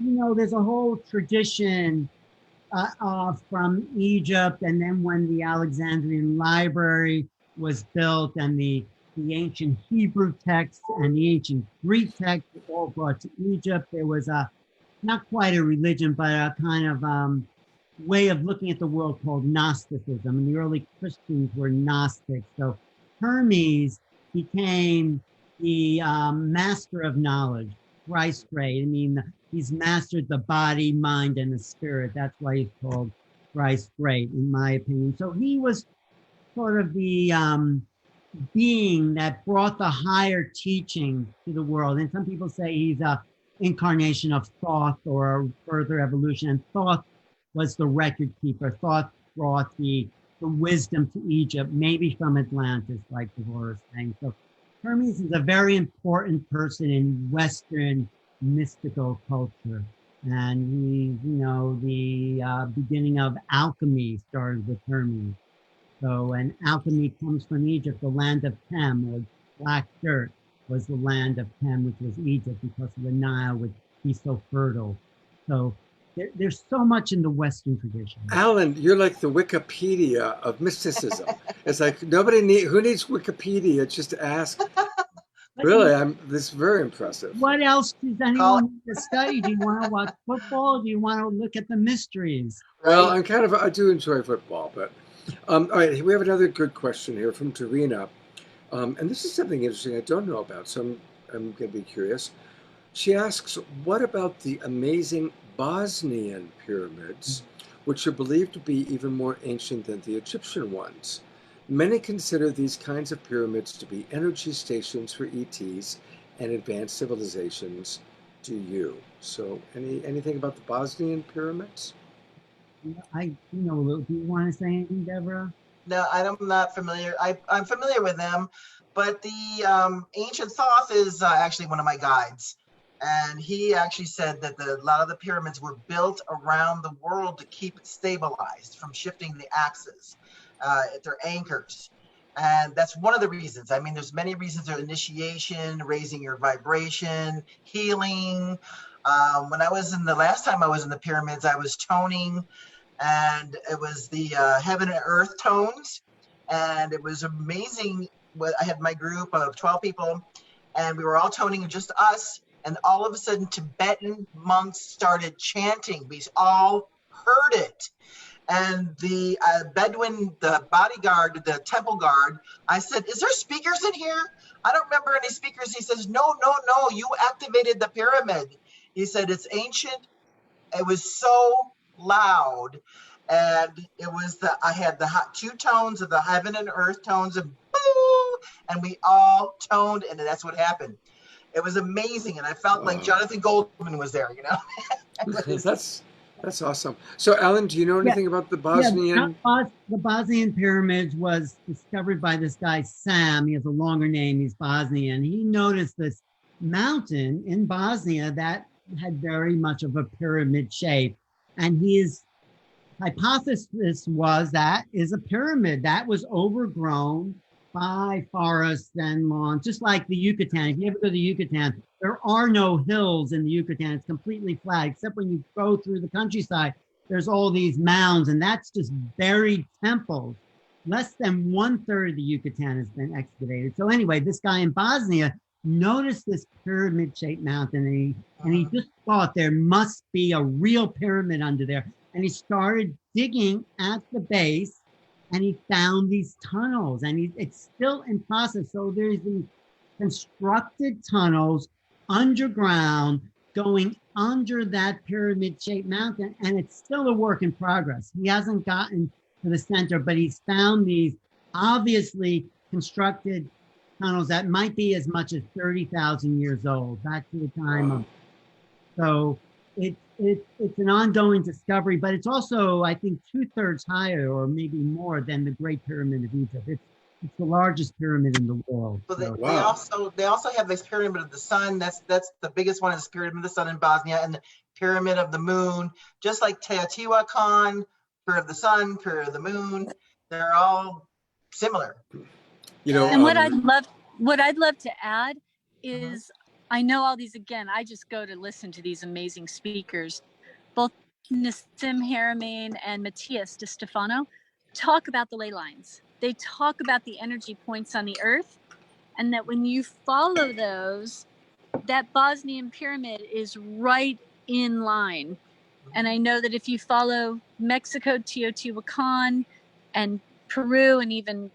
Well, there's a whole tradition from Egypt, and then when the Alexandrian Library was built and the ancient Hebrew texts and the ancient Greek texts were all brought to Egypt, there was not quite a religion, but a kind of way of looking at the world called Gnosticism. And the early Christians were Gnostics. So Hermes became the master of knowledge. thrice great. I mean, he's mastered the body, mind, and the spirit. That's why he's called thrice great, in my opinion. So he was sort of the being that brought the higher teaching to the world. And some people say he's a incarnation of Thoth or a further evolution. And Thoth was the record keeper. Thoth brought the wisdom to Egypt, maybe from Atlantis, like Devorah is saying. So Hermes is a very important person in Western mystical culture. And he, the beginning of alchemy started with Hermes. So, and alchemy comes from Egypt, the land of Tem, or black dirt was the land of Tem, which was Egypt because of the Nile, which he's so fertile. So there's so much in the Western tradition. Alan, you're like the Wikipedia of mysticism. It's like who needs Wikipedia? Just ask. Really, this is very impressive. What else does anyone need to study? Do you want to watch football? Do you want to look at the mysteries? Well, I do enjoy football, but all right, we have another good question here from Tarina. And this is something interesting I don't know about, so I'm going to be curious. She asks, what about the amazing Bosnian pyramids, which are believed to be even more ancient than the Egyptian ones? Many consider these kinds of pyramids to be energy stations for ETs and advanced civilizations. Do you? So anything about the Bosnian pyramids? Do you want to say anything, Deborah? No, I'm not familiar. I'm familiar with them, but the ancient Thoth is actually one of my guides. And he actually said that a lot of the pyramids were built around the world to keep it stabilized from shifting the axis. They're anchors. And that's one of the reasons. I mean, there's many reasons. There's initiation, raising your vibration, healing. When last time I was in the pyramids, I was toning, and it was the heaven and earth tones. And it was amazing. I had my group of 12 people, and we were all toning, just us. And all of a sudden, Tibetan monks started chanting. We all heard it. And the Bedouin, the bodyguard, the temple guard, I said, is there speakers in here? I don't remember any speakers. He says, no, you activated the pyramid. He said, it's ancient. It was so loud. And it was I had the two tones of the heaven and earth tones, and boom, and we all toned, and that's what happened. It was amazing, and I felt like Jonathan Goldman was there, That's awesome. So, Alan, do you know anything about the Bosnian? Yeah, the Bosnian pyramids was discovered by this guy, Sam. He has a longer name. He's Bosnian. He noticed this mountain in Bosnia that had very much of a pyramid shape. And his hypothesis was that is a pyramid that was overgrown by forests and lawns, just like the Yucatan. If you ever go to the Yucatan, there are no hills in the Yucatan. It's completely flat, except when you go through the countryside, there's all these mounds, and that's just buried temples. Less than 1/3 of the Yucatan has been excavated. So anyway, this guy in Bosnia noticed this pyramid-shaped mountain, and he just thought there must be a real pyramid under there. And he started digging at the base, and he found these tunnels, and it's still in process. So there's these constructed tunnels underground going under that pyramid-shaped mountain, and it's still a work in progress. He hasn't gotten to the center, but he's found these obviously constructed tunnels that might be as much as 30,000 years old, back to the time of. So it's an ongoing discovery, but it's also, I think, 2/3 higher, or maybe more, than the Great Pyramid of Egypt. It's the largest pyramid in the world. But they also have this Pyramid of the Sun. That's the biggest one, is Pyramid of the Sun in Bosnia, and the Pyramid of the Moon, just like Teotihuacan, Pyramid of the Sun, Pyramid of the Moon. They're all similar. And what I'd love to add is, I know all these, again, I just go to listen to these amazing speakers. Both Nassim Haramein and Matthias de Stefano talk about the ley lines. They talk about the energy points on the earth, and that when you follow those, that Bosnian pyramid is right in line. And I know that if you follow Mexico, Teotihuacan, and Peru, and even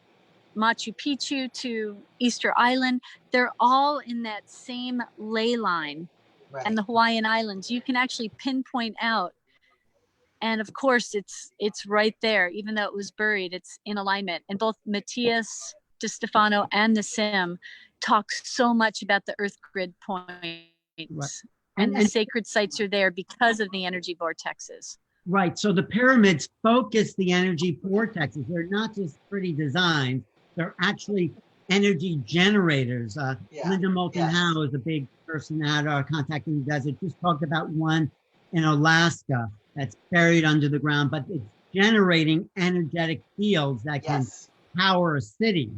Machu Picchu to Easter Island, they're all in that same ley line. Right. and the Hawaiian Islands, you can actually pinpoint out. And of course, it's right there, even though it was buried, it's in alignment. And both Matthias De Stefano and Nassim talk so much about the Earth grid points. Right. And the sacred sites are there because of the energy vortexes. Right. So the pyramids focus the energy vortexes. They're not just pretty designs. They're actually energy generators. Linda Moulton Howe is a big person at Contacting the Desert. Just talked about one in Alaska that's buried under the ground, but it's generating energetic fields that can power a city.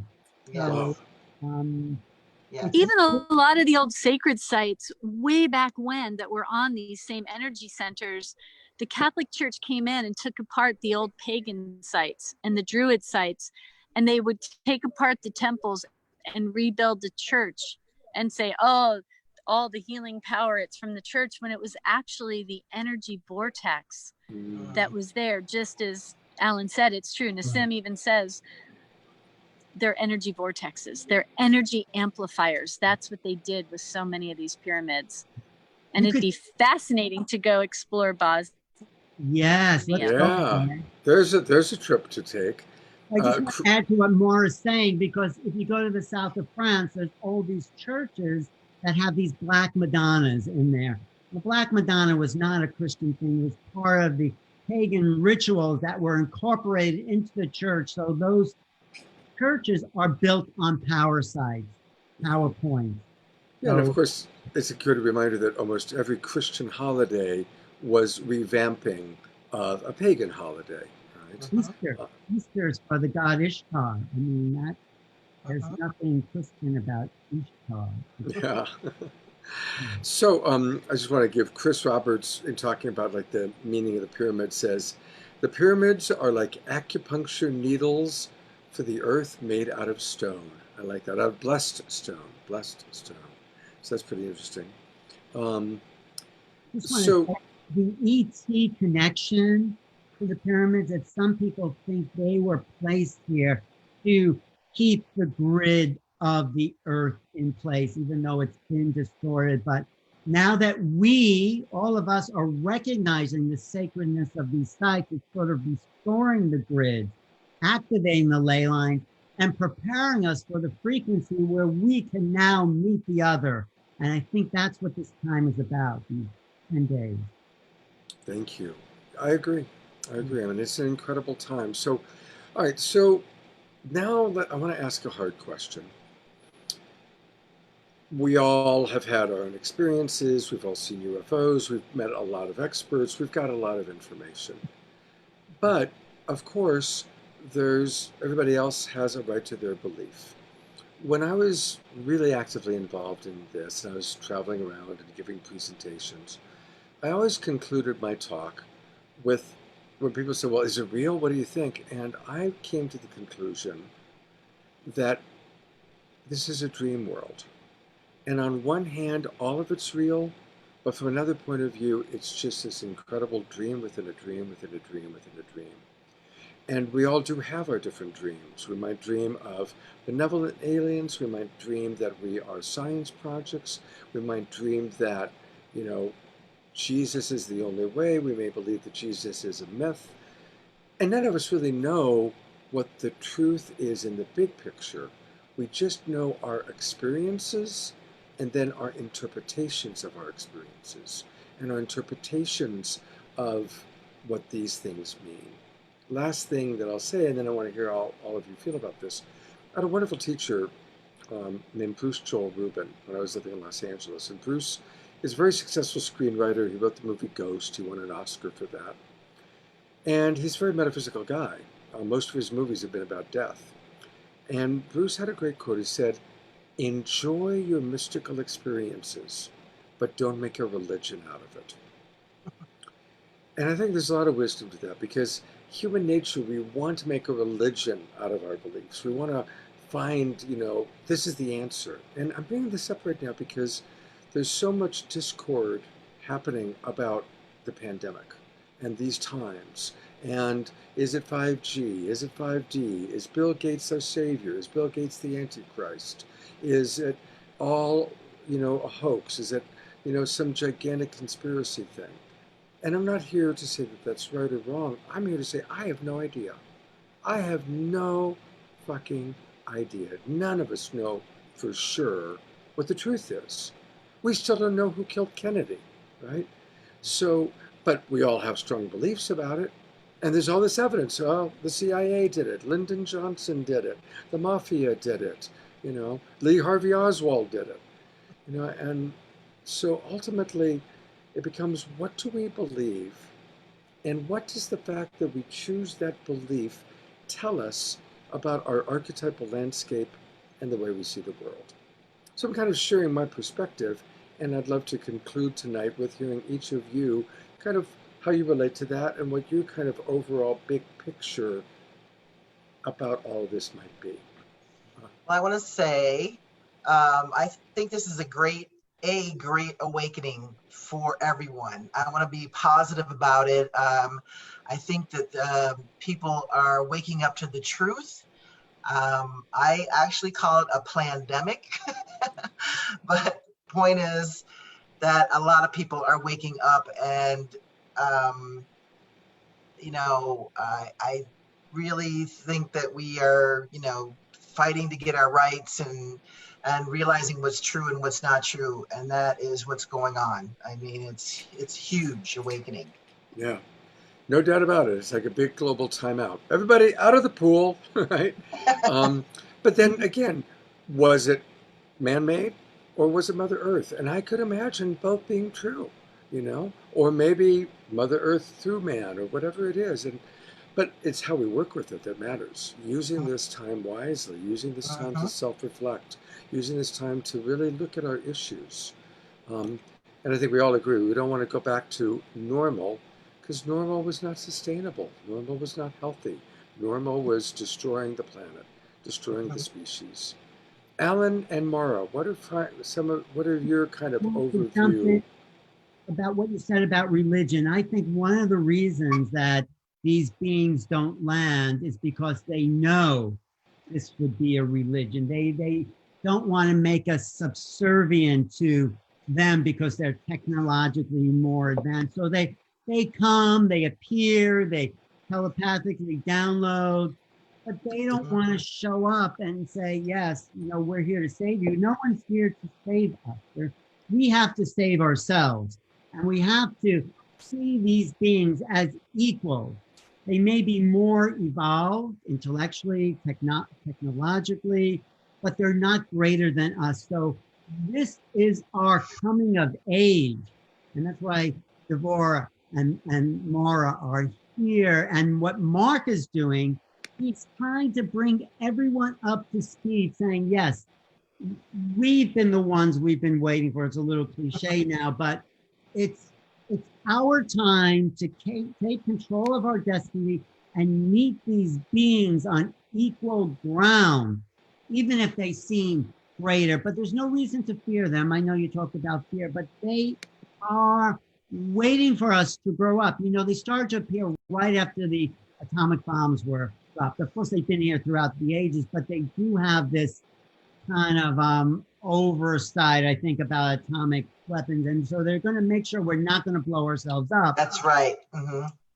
So, even a lot of the old sacred sites way back when that were on these same energy centers, the Catholic Church came in and took apart the old pagan sites and the Druid sites, and they would take apart the temples and rebuild the church and say, oh, all the healing power, it's from the church, when it was actually the energy vortex that was there. Just as Alan said, it's true. Nassim even says they're energy vortexes, they're energy amplifiers. That's what they did with so many of these pyramids. And it'd be fascinating to go explore Bosnia. Yes, let's go. There's a trip to take. I just want to add to what Maura's saying, because if you go to the south of France, there's all these churches that have these black Madonnas in there. The Black Madonna was not a Christian thing. It was part of the pagan rituals that were incorporated into the church. So those churches are built on power sites, power points. Yeah, and of course, it's a good reminder that almost every Christian holiday was revamping of a pagan holiday. Right? Easter is for the god Ishtar. I mean, there's nothing Christian about Ishtar. Yeah. So I just want to give Chris Roberts, in talking about like the meaning of the pyramid, says, the pyramids are like acupuncture needles for the earth made out of stone. I like that. Out of blessed stone. So that's pretty interesting. So the ET connection to the pyramids, that some people think they were placed here to keep the grid of the earth in place, even though it's been distorted. But now that all of us are recognizing the sacredness of these sites, it's sort of restoring the grid, activating the ley line, and preparing us for the frequency where we can now meet the other. And I think that's what this time is about, these 10 days. Thank you. I agree. I mean, it's an incredible time. So, all right. So now I want to ask a hard question. We all have had our own experiences. We've all seen UFOs. We've met a lot of experts. We've got a lot of information. But, of course, everybody else has a right to their belief. When I was really actively involved in this, and I was traveling around and giving presentations, I always concluded my talk with, when people say, well, is it real? What do you think? And I came to the conclusion that this is a dream world. And on one hand, all of it's real, but from another point of view, it's just this incredible dream within a dream within a dream within a dream. And we all do have our different dreams. We might dream of benevolent aliens. We might dream that we are science projects. We might dream that, Jesus is the only way. We may believe that Jesus is a myth. And none of us really know what the truth is in the big picture. We just know our experiences and then our interpretations of our experiences and our interpretations of what these things mean. Last thing that I'll say, and then I want to hear how all of you feel about this. I had a wonderful teacher named Bruce Joel Rubin when I was living in Los Angeles. And Bruce is a very successful screenwriter. He wrote the movie Ghost. He won an Oscar for that. And he's a very metaphysical guy. Most of his movies have been about death. And Bruce had a great quote. He said, enjoy your mystical experiences, but don't make a religion out of it. And I think there's a lot of wisdom to that, because human nature, we want to make a religion out of our beliefs. We want to find, this is the answer. And I'm bringing this up right now because there's so much discord happening about the pandemic and these times. And is it 5G? Is it 5D? Is Bill Gates our savior? Is Bill Gates the Antichrist? Is it all, a hoax? Is it, some gigantic conspiracy thing. And I'm not here to say that that's right or wrong. I'm here to say I have no idea. I have no fucking idea. None of us know for sure what the truth is. We still don't know who killed Kennedy, right? So, but we all have strong beliefs about it. And there's all this evidence. Oh, the CIA did it. Lyndon Johnson did it. The mafia did it. Lee Harvey Oswald did it. And so ultimately it becomes, what do we believe? And what does the fact that we choose that belief tell us about our archetypal landscape and the way we see the world? So I'm kind of sharing my perspective, and I'd love to conclude tonight with hearing each of you kind of how you relate to that and what your kind of overall big picture about all this might be. Well, I want to say, I think this is a great awakening for everyone. I want to be positive about it. I think that people are waking up to the truth. I actually call it a plandemic, but point is that a lot of people are waking up, and I really think that we are, fighting to get our rights and realizing what's true and what's not true, and that is what's going on. I mean, it's huge awakening. Yeah, no doubt about it. It's like a big global timeout. Everybody out of the pool, right? But then again, was it man-made or was it Mother Earth? And I could imagine both being true, or maybe Mother Earth through man or whatever it is. But it's how we work with it that matters. Using this time wisely, using this time to self-reflect, using this time to really look at our issues. And I think we all agree, we don't want to go back to normal, because normal was not sustainable. Normal was not healthy. Normal was destroying the planet, destroying the species. Alan and Mara, what are your kind of overview? About what you said about religion. I think one of the reasons that these beings don't land is because they know this would be a religion. They don't want to make us subservient to them because they're technologically more advanced. So they come, they appear, they telepathically download, but they don't want to show up and say, yes, we're here to save you. No one's here to save us. We have to save ourselves, and we have to see these beings as equal. They may be more evolved intellectually, technologically, but they're not greater than us. So this is our coming of age. And that's why Devora and Mara are here. And what Mark is doing, he's trying to bring everyone up to speed, saying, yes, we've been the ones we've been waiting for. It's a little cliche now, but it's our time to take control of our destiny and meet these beings on equal ground, even if they seem greater. But there's no reason to fear them. I know you talked about fear, but they are waiting for us to grow up. They started to appear right after the atomic bombs were dropped. Of course, they've been here throughout the ages, but they do have this kind of oversight, I think, about atomic weapons. And so they're going to make sure we're not going to blow ourselves up. That's right.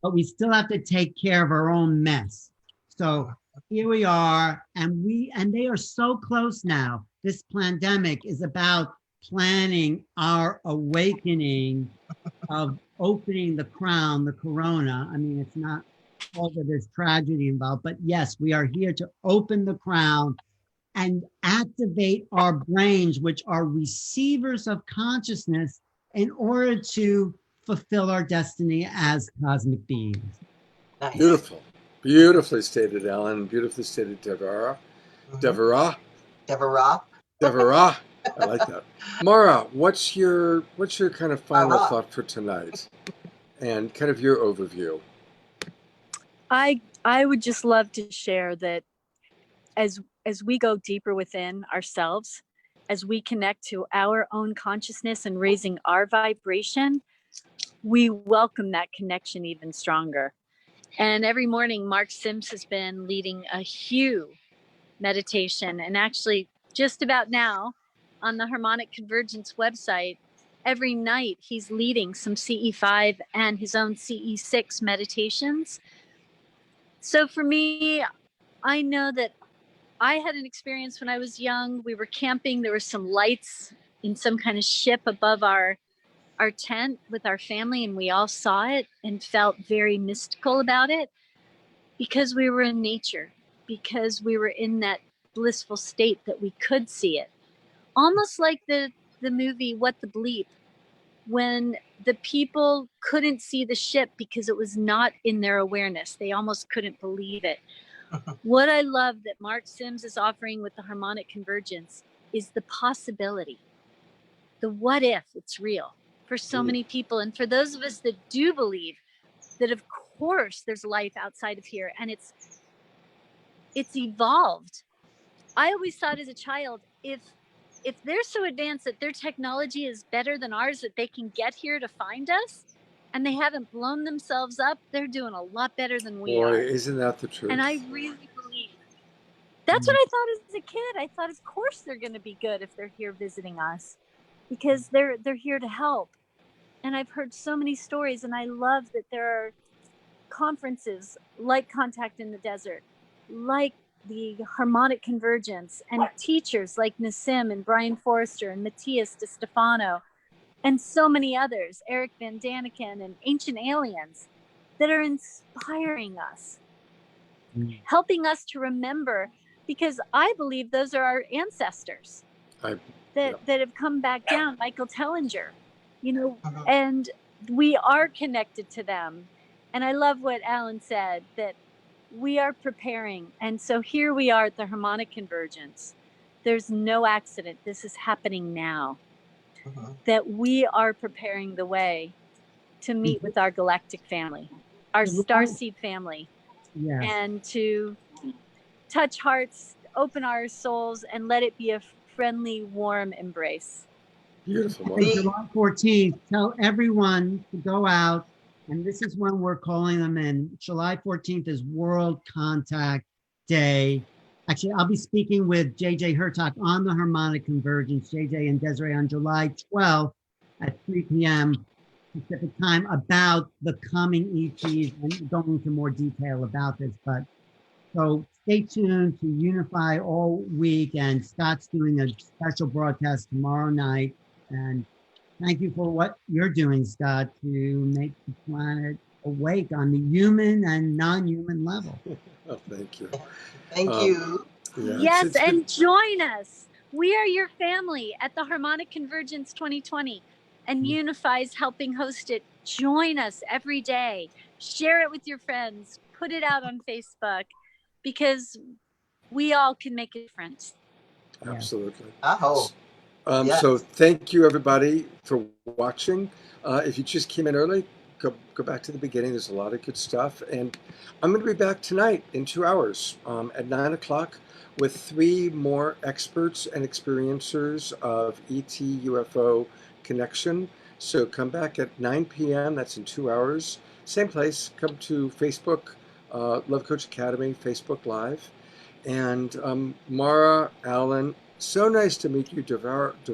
But we still have to take care of our own mess. So here we are, and they are so close now. This pandemic is about planning our awakening of opening the crown, the corona. I mean, it's not all that there's tragedy involved, but yes, we are here to open the crown and activate our brains, which are receivers of consciousness, in order to fulfill our destiny as cosmic beings. Nice. Beautiful. Beautifully stated, Alan. Beautifully stated, Devora. Devora. I like that. Mara, what's your kind of final thought for tonight, and kind of your overview? I would just love to share that as we go deeper within ourselves, as we connect to our own consciousness and raising our vibration, we welcome that connection even stronger. And every morning, Mark Sims has been leading a Hue meditation. And actually, just about now, on the Harmonic Convergence website, every night he's leading some CE5 and his own CE6 meditations. So for me, I know that I had an experience when I was young. We were camping. There were some lights in some kind of ship above our tent with our family, and we all saw it and felt very mystical about it because we were in nature, because we were in that blissful state that we could see it. Almost like the movie What the Bleep, when the people couldn't see the ship because it was not in their awareness. They almost couldn't believe it. What I love that Mark Sims is offering with the harmonic convergence is the possibility, the what if it's real for so many people. And for those of us that do believe that, of course, there's life outside of here and it's evolved. I always thought as a child, if they're so advanced that their technology is better than ours, that they can get here to find us and they haven't blown themselves up, they're doing a lot better than we Boy, are. isn't that the truth? And I really believe that's what I thought as a kid. I thought, of course, they're going to be good if they're here visiting us because they're here to help. And I've heard so many stories, and I love that there are conferences like Contact in the Desert, like the Harmonic Convergence, and teachers like Nassim and Brian Forrester and Matthias DeStefano, and so many others, Eric Van Daniken and Ancient Aliens, that are inspiring us, helping us to remember, because I believe those are our ancestors that have come back down, Michael Tellinger, and we are connected to them. And I love what Alan said, that we are preparing. And so here we are at the Harmonic Convergence. There's no accident. This is happening now. That we are preparing the way to meet with our galactic family, our starseed family, and to touch hearts, open our souls, and let it be a friendly, warm embrace. Beautiful. July 14th, tell everyone to go out. And this is when we're calling them in. July 14th is World Contact Day. Actually, I'll be speaking with JJ Hurtak on the Harmonic Convergence, JJ and Desiree, on July 12th at 3 p.m. Pacific time about the coming ETs and going into more detail about this. But so stay tuned to Unify all week, and Scott's doing a special broadcast tomorrow night. And thank you for what you're doing, Scott, to make the planet awake on the human and non-human level. Oh, thank you. Thank you. Yeah, yes, and join us. We are your family at the Harmonic Convergence 2020, and Unify is helping host it. Join us every day. Share it with your friends. Put it out on Facebook, because we all can make a difference. Absolutely. I hope. Yes. So thank you, everybody, for watching. If you just came in early, go back to the beginning. There's a lot of good stuff. And I'm going to be back tonight in 2 hours at 9 o'clock with 3 more experts and experiencers of ET UFO connection. So come back at 9 p.m. That's in 2 hours. Same place. Come to Facebook, Love Coach Academy, Facebook Live. And Mara, Alan, so nice to meet you, Deborah. I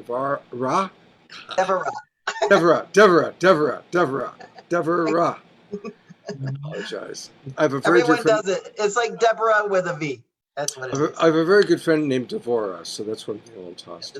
apologize. I have a very Everyone does it. It's like Deborah with a V. That's what it is. I have a very good friend named Devora, so that's what I'm getting a little tossed.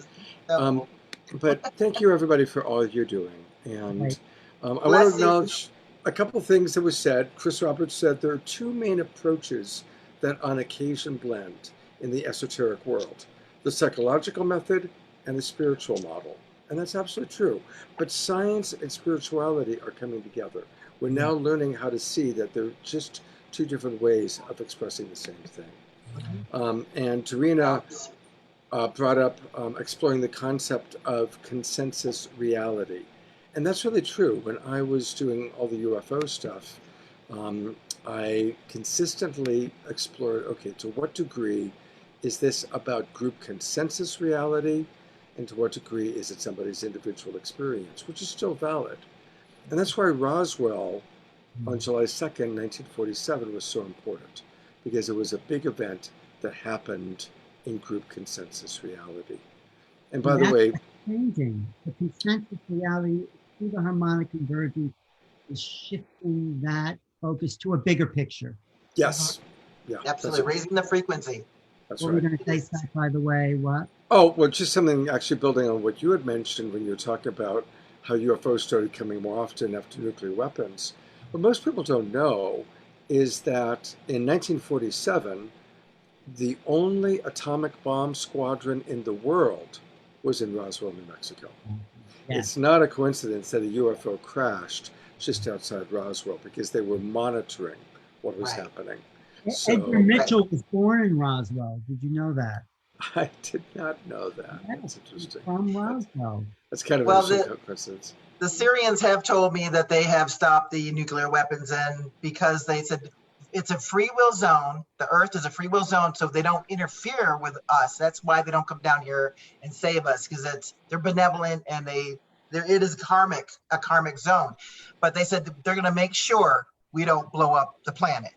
But thank you, everybody, for all you're doing. And I want to acknowledge a couple things that was said. Chris Roberts said there are 2 main approaches that on occasion blend in the esoteric world: the psychological method and the spiritual model. And that's absolutely true. But science and spirituality are coming together. We're now learning how to see that they're just 2 different ways of expressing the same thing. And Tarina brought up exploring the concept of consensus reality. And that's really true. When I was doing all the UFO stuff, I consistently explored, okay, to what degree is this about group consensus reality, and to what degree is it somebody's individual experience, which is still valid. And that's why Roswell on July 2nd, 1947 was so important, because it was a big event that happened in group consensus reality. And by the way, changing. The consensus reality through the harmonic convergence is shifting that focus to a bigger picture. Yes. Yeah. Absolutely, raising the frequency. That's What were we right. going to say, Seth, by the way? What? Oh, well, just something actually building on what you had mentioned when you were talking about how UFOs started coming more often after nuclear weapons. What most people don't know is that in 1947, the only atomic bomb squadron in the world was in Roswell, New Mexico. Yeah. It's not a coincidence that a UFO crashed just outside Roswell because they were monitoring what was Right. happening. Edgar So Mitchell was born in Roswell. Did you know that? I did not know that. Yeah, That's interesting. from Roswell. That's kind of Well, an interesting coincidence. The Syrians have told me that they have stopped the nuclear weapons, and because they said it's a free will zone, the Earth is a free will zone, so they don't interfere with us. That's why they don't come down here and save us, because they're benevolent and it is a karmic zone. But they said they're going to make sure we don't blow up the planet,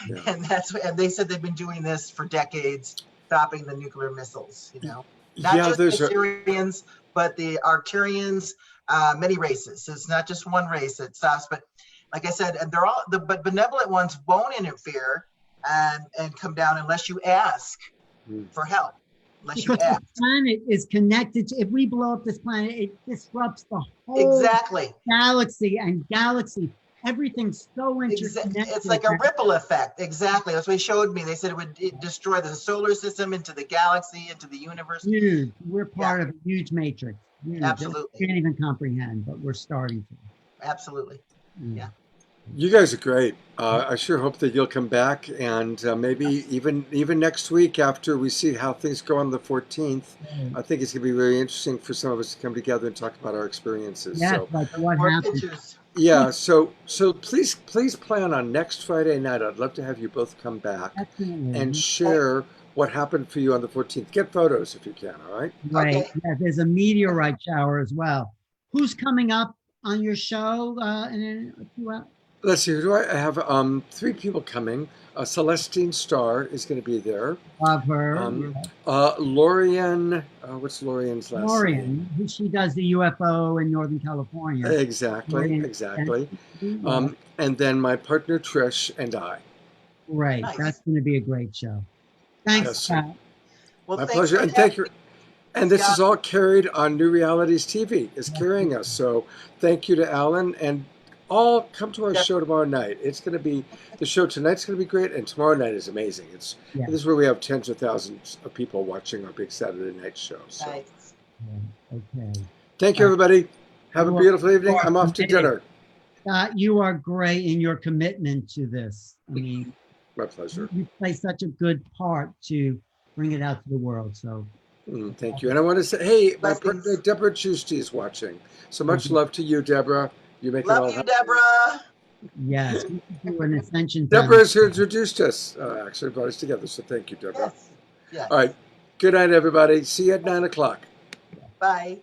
Yeah. and they said they've been doing this for decades, stopping the nuclear missiles. Not Yeah, just the there's a Syrians, but the Arcturians. Many races. It's not just one race that stops, but like I said, and they're all but benevolent ones won't interfere and come down unless you ask for help. Unless you Because ask. the planet is connected to, if we blow up this planet, it disrupts the whole Exactly. galaxy and galaxy. Everything's so interconnected. It's like a ripple effect. Exactly. That's what they showed me. They said it would destroy the solar system, into the galaxy, into the universe. Huge. We're part of a huge matrix. Huge. Absolutely. We can't even comprehend, but we're starting to. Absolutely. Yeah. You guys are great. I sure hope that you'll come back, and maybe even next week after we see how things go on the 14th. I think it's going to be very interesting for some of us to come together and talk about our experiences. Yeah, So, like what More happened. pictures. yeah. So please plan on next Friday night. I'd love to have you both come back Definitely. and share what happened for you on the 14th. Get photos if you can. All right. Right. Okay. Yeah, there's a meteorite shower as well. Who's coming up on your show in a few hours? Let's see. Who do I have? 3 people coming. Celestine Starr is going to be there. Love her. Lorian. What's Lorian's last name? Lorian, who she does the UFO in Northern California. Exactly. Lorian. Exactly. And then my partner Trish and I. Right. Nice. That's going to be a great show. Thanks, Yes. Pat. Well, My thanks pleasure. for And thank you. having me. And this is Scott. all carried on New Realities TV. Is carrying us. So thank you to Alan, and all come to our Yep. show tomorrow night. It's going to be, the show tonight's going to be great, and tomorrow night is amazing. This is where we have tens of thousands of people watching our big Saturday night show. So Nice. Okay. thank you, everybody. Have a Well, beautiful evening. I'm off to dinner. You are great in your commitment to this. I mean, My pleasure. you play such a good part to bring it out to the world. So Thank you. And I want to say, hey, my Blessings. partner Deborah Giusti is watching. So much love to you, Deborah. You make it all Love you, happen. Deborah. yes, we should do an ascension. Deborah is who introduced us, actually brought us together. So thank you, Deborah. Yes. Yes. All right. Good night, everybody. See you at 9 o'clock. Bye.